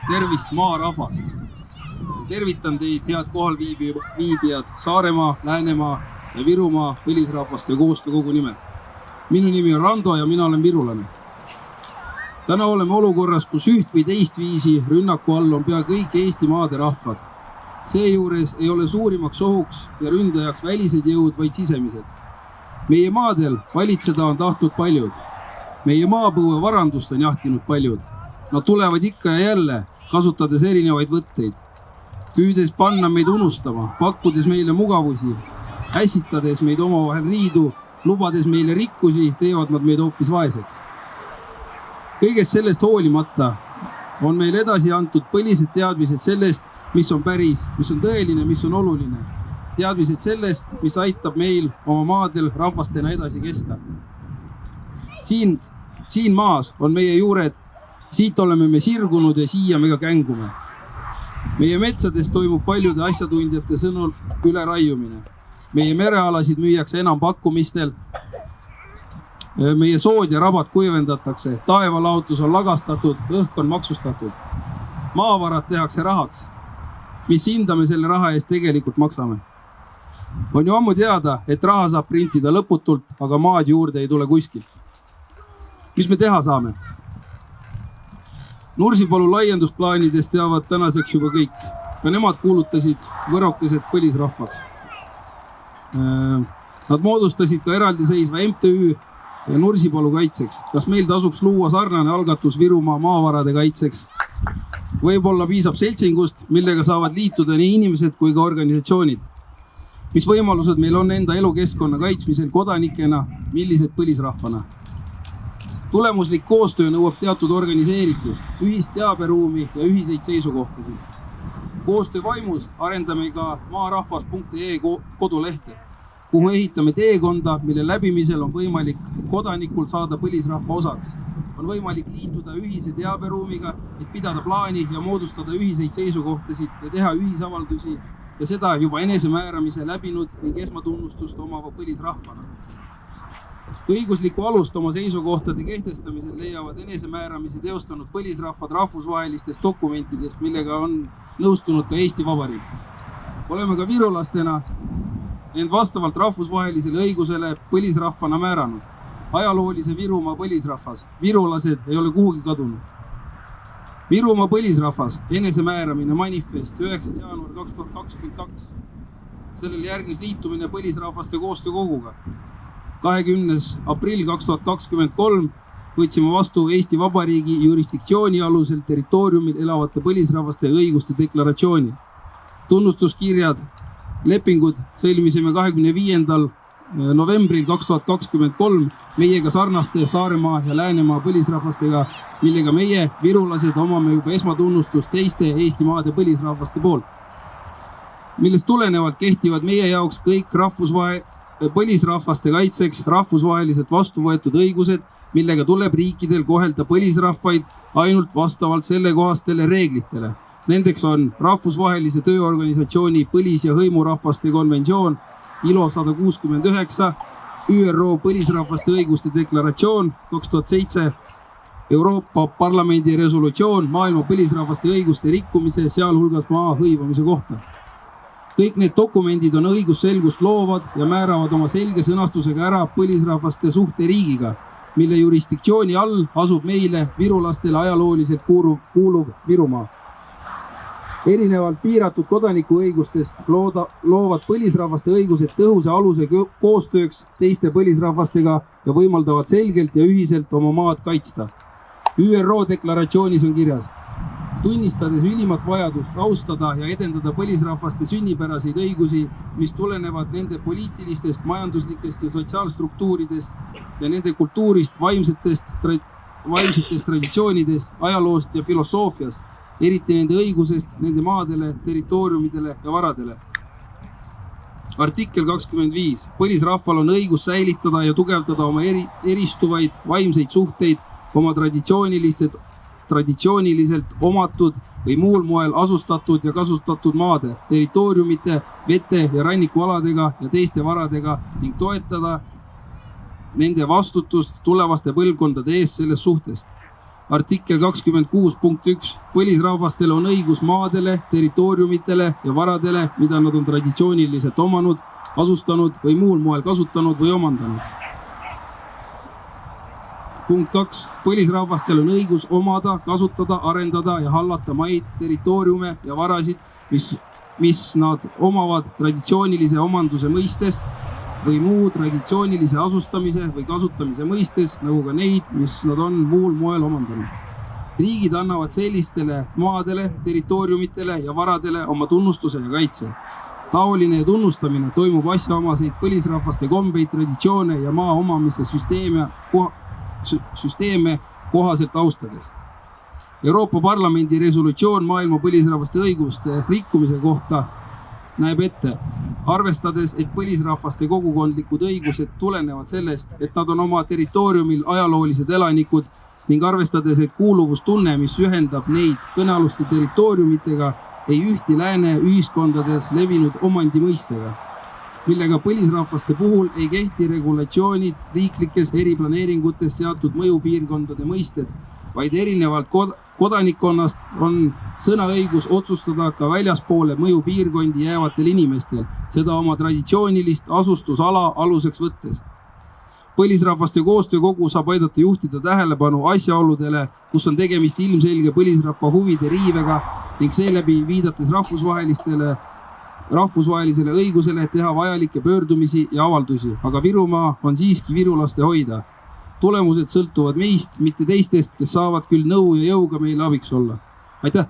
Tervist maarahvas! Tervitan teid, head kohal viibijad Saaremaa, Läänemaa ja Virumaa põlisrahvaste koostöökogu nimel. Minu nimi on Rando ja mina olen virulane. Täna oleme olukorras, kus üht või teist viisi rünnaku all on pea kõik Eesti maade rahvad. Seejuures ei ole suurimaks ohuks ja ründajaks välised jõud, vaid sisemised. Meie maadel valitseda on tahtnud paljud. Meie maapõue varandust on jahtinud paljud. Nad tulevad ikka ja jälle, kasutades erinevaid võtteid. Püüdes panna meid unustama, pakkudes meile mugavusi, äsitades meid omavahel riidu, lubades meile rikkusi, teevad nad meid hoopis vaeseks. Kõigest sellest hoolimata on meil edasi antud põlised teadmised sellest, mis on päris, mis on tõeline, mis on oluline. Teadmised sellest, mis aitab meil oma maadel rahvastena edasi kesta. Siin maas on meie juured, siit oleme me sirgunud ja siia me ka kängume. Meie metsades toimub paljude asjatundjate sõnul üle raiumine. Meie merealasid müüakse enam pakkumistel. Meie sood ja rabad kuivendatakse, taevalaotus on lagastatud, õhk on maksustatud. Maavarad tehakse rahaks. Mis hinda me selle raha eest tegelikult maksame? On ju ammu teada, et raha saab printida lõputult, aga maad juurde ei tule kuskilt. Mis me teha saame? Nursipalu laiendusplaanidest teavad tänaseks juba kõik. Ka nemad kuulutasid võrokesed põlisrahvaks. Nad moodustasid ka eraldiseisva MTÜ Nursipalu kaitseks. Kas meil tasuks luua sarnane algatus Virumaa maavarade kaitseks? Võib-olla piisab seltsingust, millega saavad liituda nii inimesed kui ka organisatsioonid. Mis võimalused meil on enda elukeskkonna kaitsmisel kodanikena, millised põlisrahvana? Tulemuslik koostöö nõuab teatud organiseeritust, ühist teaberuumi ja ühiseid seisukohtasid. Koostöö vaimus arendame ka maarahvas.ee kodulehte, kuhu ehitame teekonda, mille läbimisel on võimalik kodanikul saada põlisrahva osaks. On võimalik liituda ühise teaberuumiga, et pidada plaani ja moodustada ühiseid seisukohtasid ja teha ühisavaldusi ja seda juba enesemääramise läbinud ning esmatunnustust omava põlisrahvana. Õiguslikku alust oma seisukohtade kehtestamisel leiavad enesemääramisi teostanud põlisrahvad rahvusvahelistest dokumentidest, millega on nõustunud ka Eesti Vabariik. Oleme ka virulastena end vastavalt rahvusvahelisele õigusele põlisrahvana määranud. Ajaloolise Virumaa põlisrahvas. Virulased ei ole kuhugi kadunud. Virumaa põlisrahvas, enesemääramine manifest 9. jaanuar 2022. Sellel järgnes liitumine põlisrahvaste koostöökoguga. 20. aprill 2023 võtsime vastu Eesti Vabariigi jurisdiktsiooni alusel territooriumil elavate põlisrahvaste õiguste deklaratsiooni. Tunnustuskirjad, lepingud sõlmisime 25. novembril 2023 meiega sarnaste Saaremaa ja Läänemaa põlisrahvastega, millega meie virulased omame juba esmatunnustust teiste Eesti maade põlisrahvaste poolt. Millest tulenevalt kehtivad meie jaoks kõik põlisrahvaste kaitseks rahvusvaheliselt vastu võetud õigused, millega tuleb riikidel kohelda põlisrahvaid ainult vastavalt sellekohastele reeglitele. Nendeks on Rahvusvahelise Tööorganisatsiooni põlis- ja hõimurahvaste konventsioon ILO 169, ÜRO põlisrahvaste õiguste deklaratsioon 2007, Euroopa Parlamendi resolutsioon maailma põlisrahvaste õiguste rikkumise, sealhulgas maa hõivamise kohta. Kõik need dokumendid on õigusselgust loovad ja määravad oma selge sõnastusega ära põlisrahvaste suhte riigiga, mille jurisdiktsiooni all asub meile virulastele ajalooliselt kuuluv Virumaa. Erinevalt piiratud kodanikuõigustest loovad põlisrahvaste õigused tõhusa aluse koostööks teiste põlisrahvastega ja võimaldavad selgelt ja ühiselt oma maad kaitsta. ÜRO deklaratsioonis on kirjas: tunnistades ülimat vajadust austada ja edendada põlisrahvaste sünnipäraseid õigusi, mis tulenevad nende poliitilistest, majanduslikest ja sotsiaalstruktuuridest ja nende kultuurist, vaimsetest traditsioonidest, ajaloost ja filosoofiast, eriti nende õigusest nende maadele, territooriumidele ja varadele. Artikkel 25. Põlisrahval on õigus säilitada ja tugevdada oma eristuvaid vaimseid suhteid oma traditsiooniliselt omatud või muul moel asustatud ja kasutatud maade, territooriumite, vete ja rannikualadega ja teiste varadega ning toetada nende vastutust tulevaste põlvkondade ees selles suhtes. artikkel 26.1. Põlisrahvastel on õigus maadele, territooriumitele ja varadele, mida nad on traditsiooniliselt omanud, asustanud või muul moel kasutanud või omandanud. Punkt 2. Põlisrahvastel on õigus omada, kasutada, arendada ja hallata maid, territooriume ja varasid, mis nad omavad traditsioonilise omanduse mõistes või muu traditsioonilise asustamise või kasutamise mõistes, nagu ka neid, mis nad on muul moel omandanud. Riigid annavad sellistele maadele, territooriumitele ja varadele oma tunnustuse ja kaitse. Taoline tunnustamine toimub asjaomaseid põlisrahvaste kombeid, traditsioone ja maa omamise süsteeme kohaselt austades. Euroopa Parlamendi resolutsioon maailma põlisrahvaste õiguste rikkumise kohta näeb ette, arvestades, et põlisrahvaste kogukondlikud õigused tulenevad sellest, et nad on oma territooriumil ajaloolised elanikud ning arvestades, et kuuluvustunne, mis ühendab neid kõnealuste territooriumitega, ei ühti lääne ühiskondades levinud omandi mõistega, millega põlisrahvaste puhul ei kehti regulatsioonid riiklikes eriplaneeringutes seatud mõjupiirkondade mõisted, vaid erinevalt kodanikkonnast on sõnaõigus otsustada ka väljaspoole mõjupiirkondi jäävatel inimestel, seda oma traditsioonilist asustusala aluseks võttes. Põlisrahvaste koostöökogu saab aidata juhtida tähelepanu asjaoludele, kus on tegemist ilmselge põlisrahva huvide riivega ning seeläbi viidates rahvusvahelisele õigusele teha vajalikke pöördumisi ja avaldusi, aga Virumaa on siiski virulaste hoida. Tulemused sõltuvad meist, mitte teistest, kes saavad küll nõu ja jõuga meile abiks olla. Aitäh!